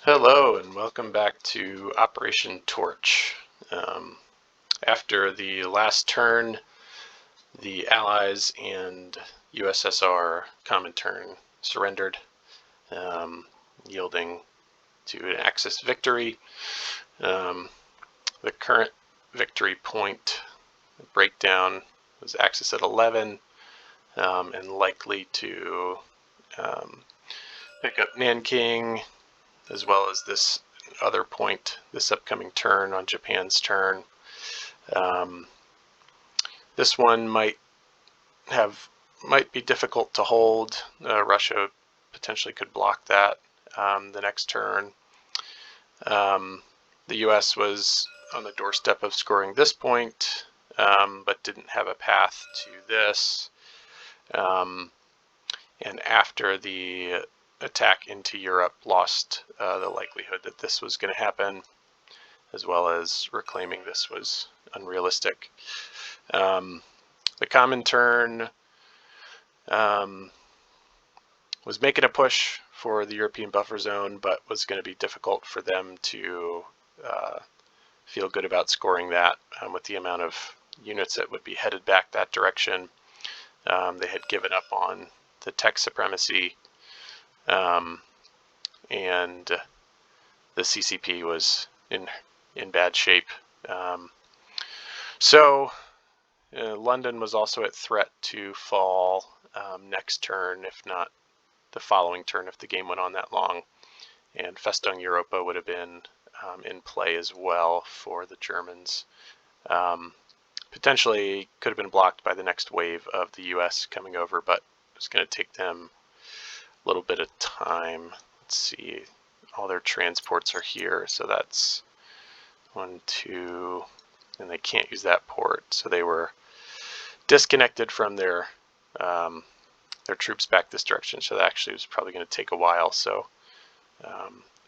Hello and welcome back to Operation Torch. After the last turn, the Allies and USSR Comintern surrendered, yielding to an Axis victory. The current victory point breakdown was Axis at 11, and likely to pick up Nanking, as well as this other point this upcoming turn on Japan's turn. This one might be difficult to hold. Russia potentially could block that the next turn. The U.S. was on the doorstep of scoring this point, but didn't have a path to this. And after the attack into Europe, lost the likelihood that this was going to happen, as well as reclaiming this was unrealistic. The Comintern was making a push for the European buffer zone, but was going to be difficult for them to feel good about scoring that with the amount of units that would be headed back that direction. They had given up on the tech supremacy, and the CCP was in bad shape. So London was also at threat to fall next turn, if not the following turn, if the game went on that long. And Festung Europa would have been in play as well for the Germans. Potentially could have been blocked by the next wave of the US coming over, but it's going to take them a little bit of time. Let's see, all their transports are here, so that's 1, 2, and they can't use that port, so they were disconnected from their troops back this direction, so that actually was probably going to take a while. So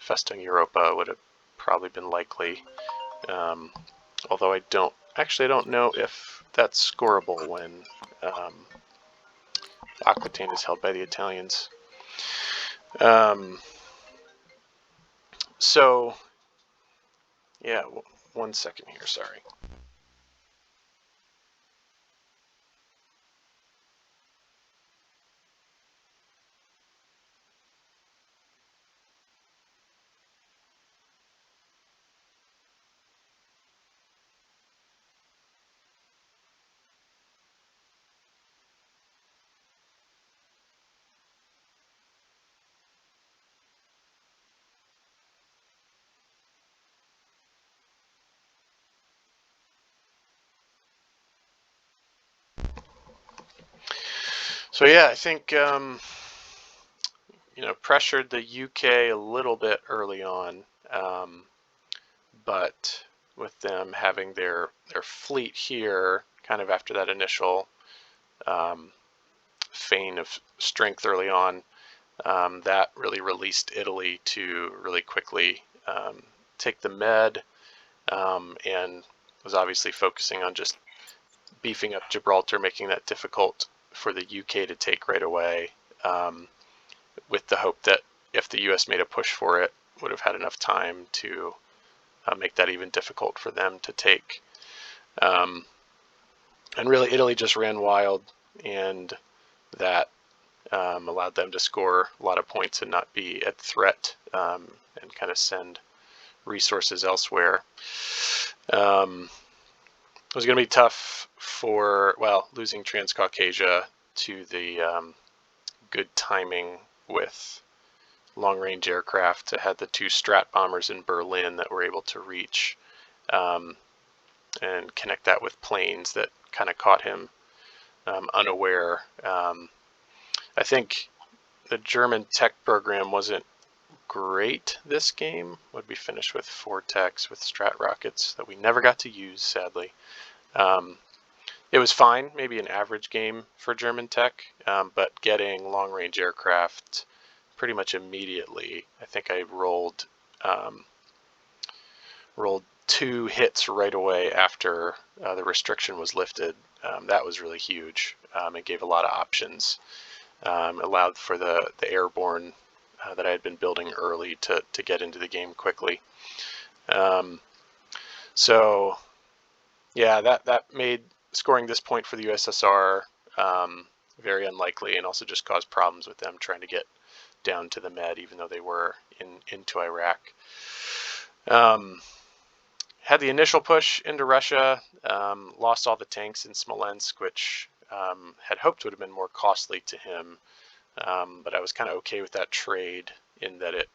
Festung Europa would have probably been likely, although I don't know if that's scoreable when Aquitaine is held by the Italians. So yeah, 1 second here, sorry. So yeah, I think pressured the UK a little bit early on, but with them having their fleet here, kind of after that initial feign of strength early on, that really released Italy to really quickly take the Med, and was obviously focusing on just beefing up Gibraltar, making that difficult for the UK to take right away, with the hope that if the US made a push for it, would have had enough time to make that even difficult for them to take. And really, Italy just ran wild, and that allowed them to score a lot of points and not be at threat, and kind of send resources elsewhere. It was going to be tough for, losing Transcaucasia to the good timing with long-range aircraft. It had the 2 Strat bombers in Berlin that were able to reach and connect that with planes that kind of caught him unaware. I think the German tech program wasn't great this game. Would be finished with 4 techs with Strat rockets that we never got to use, sadly. It was fine, maybe an average game for German tech, but getting long-range aircraft pretty much immediately. I think I rolled 2 hits right away after the restriction was lifted. That was really huge. It gave a lot of options. Allowed for the airborne that I had been building early to get into the game quickly. So yeah, that made scoring this point for the USSR very unlikely, and also just caused problems with them trying to get down to the Med, even though they were into Iraq. Had the initial push into Russia, lost all the tanks in Smolensk, which had hoped would have been more costly to him, but I was kind of okay with that trade in that it,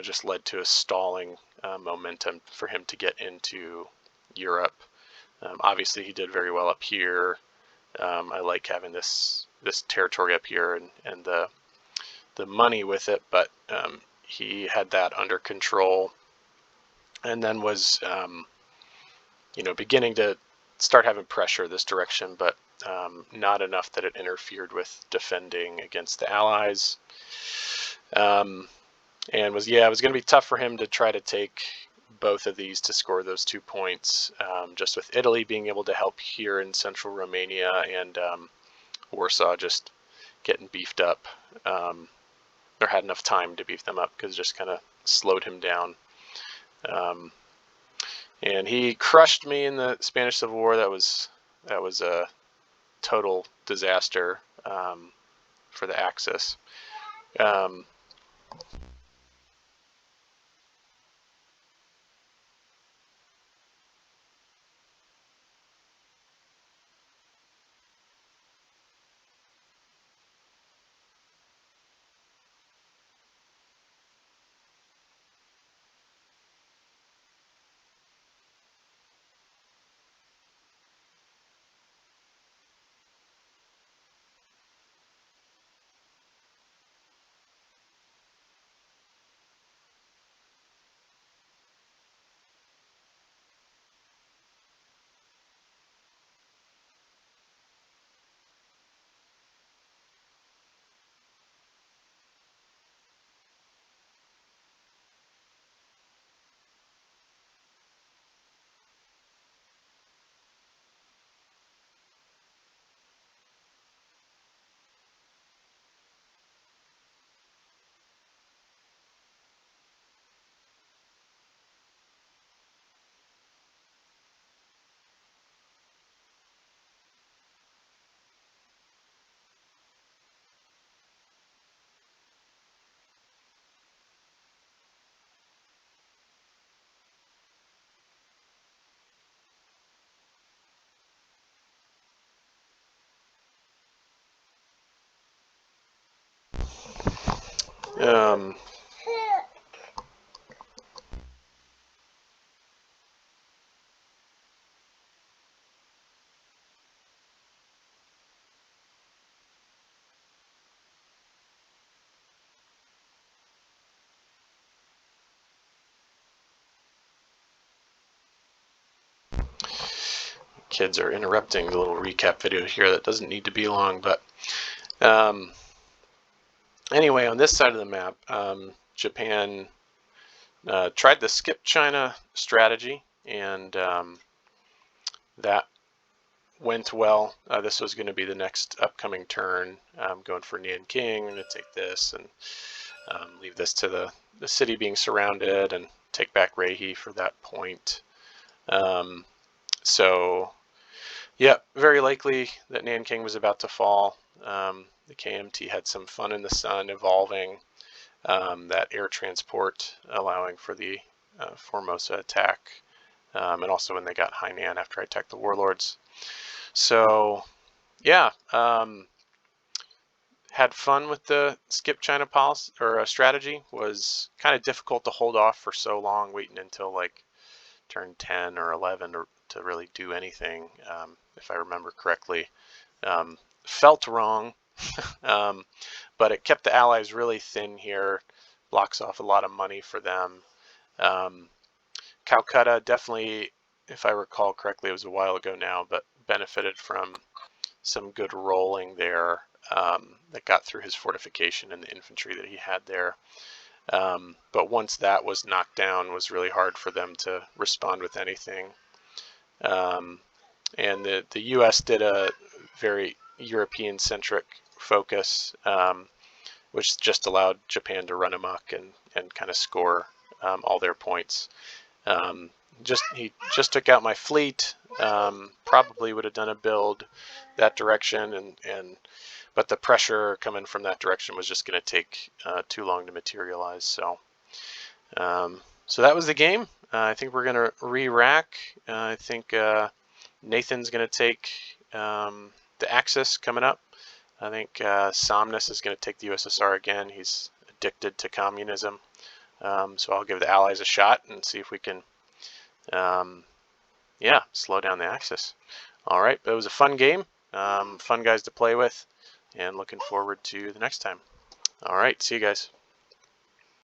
just led to a stalling momentum for him to get into Europe. Obviously, he did very well up here. I like having this territory up here and the money with it, but he had that under control, and then was beginning to start having pressure this direction, but not enough that it interfered with defending against the Allies. And was it was going to be tough for him to try to take both of these to score those 2 points, just with Italy being able to help here in central Romania, and Warsaw just getting beefed up, or had enough time to beef them up, because it just kind of slowed him down. And he crushed me in the Spanish Civil War. That was a total disaster for the Axis. Kids are interrupting the little recap video here that doesn't need to be long, but anyway, on this side of the map, Japan tried the skip China strategy, and that went well. This was going to be the next upcoming turn, going for Nanking. I'm going to take this and leave this to the city being surrounded, and take back Reihe for that point. So yeah, very likely that Nanking was about to fall. The KMT had some fun in the sun evolving that air transport, allowing for the Formosa attack, and also when they got Hainan after I attacked the warlords. So yeah, had fun with the skip China policy or strategy. Was kind of difficult to hold off for so long, waiting until like turn 10 or 11 to really do anything, if I remember correctly. Felt wrong, but it kept the Allies really thin here, blocks off a lot of money for them. Calcutta definitely, if I recall correctly, it was a while ago now, but benefited from some good rolling there, that got through his fortification and the infantry that he had there. But once that was knocked down, it was really hard for them to respond with anything. And the U.S. did a very European-centric focus, which just allowed Japan to run amok and kind of score all their points. He just took out my fleet. Probably would have done a build that direction, but the pressure coming from that direction was just going to take too long to materialize. So that was the game. I think we're going to re-rack. I think Nathan's going to take the Axis coming up. I think Somnus is going to take the USSR again. He's addicted to communism. So I'll give the Allies a shot and see if we can, slow down the Axis. All right, it was a fun game. Fun guys to play with, and looking forward to the next time. All right, see you guys.